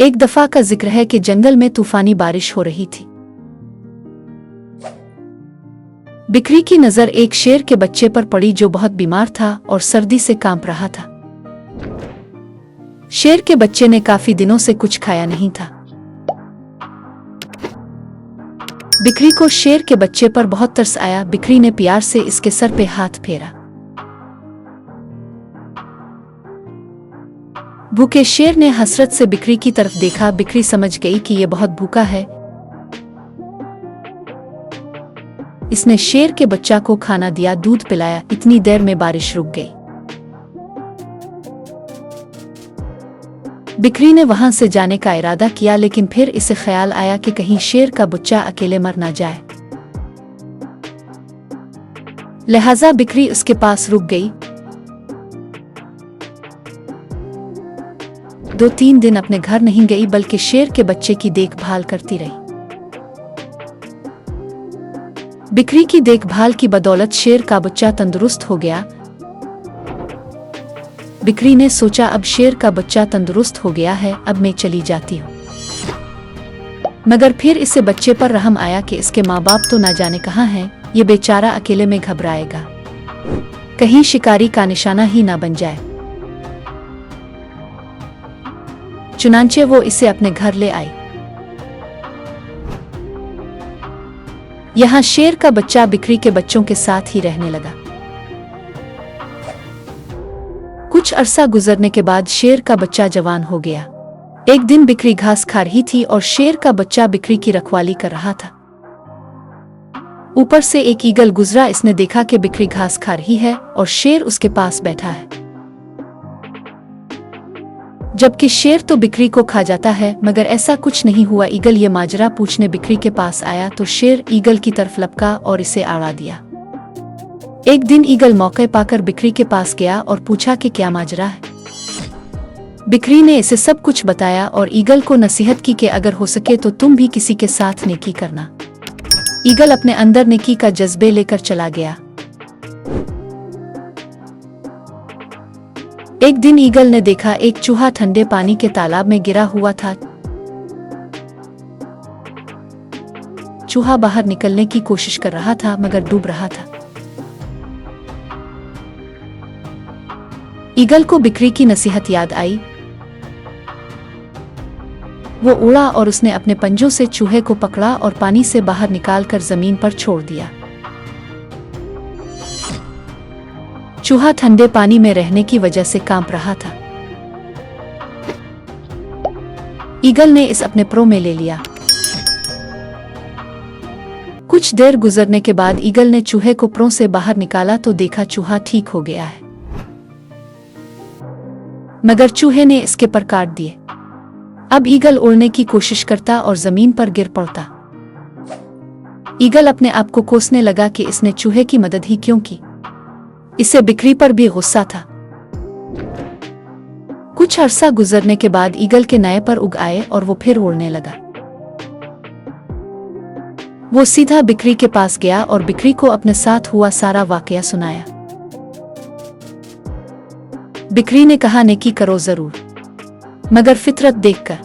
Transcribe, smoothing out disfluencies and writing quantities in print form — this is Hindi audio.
एक दफा का जिक्र है कि जंगल में तूफानी बारिश हो रही थी। बिक्री की नजर एक शेर के बच्चे पर पड़ी जो बहुत बीमार था और सर्दी से कांप रहा था। शेर के बच्चे ने काफी दिनों से कुछ खाया नहीं था। बिक्री को शेर के बच्चे पर बहुत तरस आया। बिक्री ने प्यार से इसके सर पे हाथ फेरा। भूखे शेर ने हसरत से बिक्री की तरफ देखा। बिक्री समझ गई कि यह बहुत भूखा है। इसने शेर के बच्चा को खाना दिया, दूध पिलाया। इतनी देर में बारिश रुक गई। बिक्री ने वहां से जाने का इरादा किया, लेकिन फिर इसे ख्याल आया कि कहीं शेर का बच्चा अकेले मर ना जाए। लिहाजा बिक्री उसके पास रुक गई। 2-3 दिन अपने घर नहीं गई, बल्कि शेर के बच्चे की देखभाल करती रही। बिक्री की देखभाल की बदौलत शेर का बच्चा तंदुरुस्त हो गया। बिक्री ने सोचा, अब शेर का बच्चा तंदुरुस्त हो गया है, अब मैं चली जाती हूँ। मगर फिर इसे बच्चे पर रहम आया कि इसके माँ बाप तो ना जाने कहाँ हैं। ये बेचारा अकेले में घबराएगा, कहीं शिकारी का निशाना ही ना बन जाए। चुनांचे वो इसे अपने घर ले आई। यहाँ शेर का बच्चा बिक्री के बच्चों के साथ ही रहने लगा। कुछ अरसा गुजरने के बाद शेर का बच्चा जवान हो गया। एक दिन बिक्री घास खा रही थी और शेर का बच्चा बिक्री की रखवाली कर रहा था। ऊपर से एक ईगल गुजरा। इसने देखा कि बिक्री घास खा रही है और शेर उसके पास बैठा है, जबकि शेर तो बिक्री को खा जाता है। मगर ऐसा कुछ नहीं हुआ। ईगल ये माजरा पूछने बिक्री के पास आया तो शेर ईगल की तरफ लपका और इसे आड़ा दिया। एक दिन ईगल मौके पाकर बिक्री के पास गया और पूछा कि क्या माजरा है। बिक्री ने इसे सब कुछ बताया और ईगल को नसीहत की कि अगर हो सके तो तुम भी किसी के साथ नेकी करना। ईगल अपने अंदर नेकी का जज्बे लेकर चला गया। एक दिन ईगल ने देखा एक चूहा ठंडे पानी के तालाब में गिरा हुआ था। चूहा बाहर निकलने की कोशिश कर रहा था मगर डूब रहा था। ईगल को बिक्री की नसीहत याद आई। वो उड़ा और उसने अपने पंजों से चूहे को पकड़ा और पानी से बाहर निकालकर जमीन पर छोड़ दिया। चूहा ठंडे पानी में रहने की वजह से कांप रहा था। ईगल ने इस अपने प्रो में ले लिया। कुछ देर गुजरने के बाद ईगल ने चूहे को प्रो से बाहर निकाला तो देखा चूहा ठीक हो गया है, मगर चूहे ने इसके पर काट दिए। अब ईगल उड़ने की कोशिश करता और जमीन पर गिर पड़ता। ईगल अपने आप को कोसने लगा कि इसने चूहे की मदद ही क्यों की। इसे बिक्री पर भी गुस्सा था। कुछ अरसा गुजरने के बाद ईगल के नए पर उग आए और वो फिर उड़ने लगा। वो सीधा बिक्री के पास गया और बिक्री को अपने साथ हुआ सारा वाकया सुनाया। बिक्री ने कहा, नेकी करो जरूर, मगर फितरत देखकर।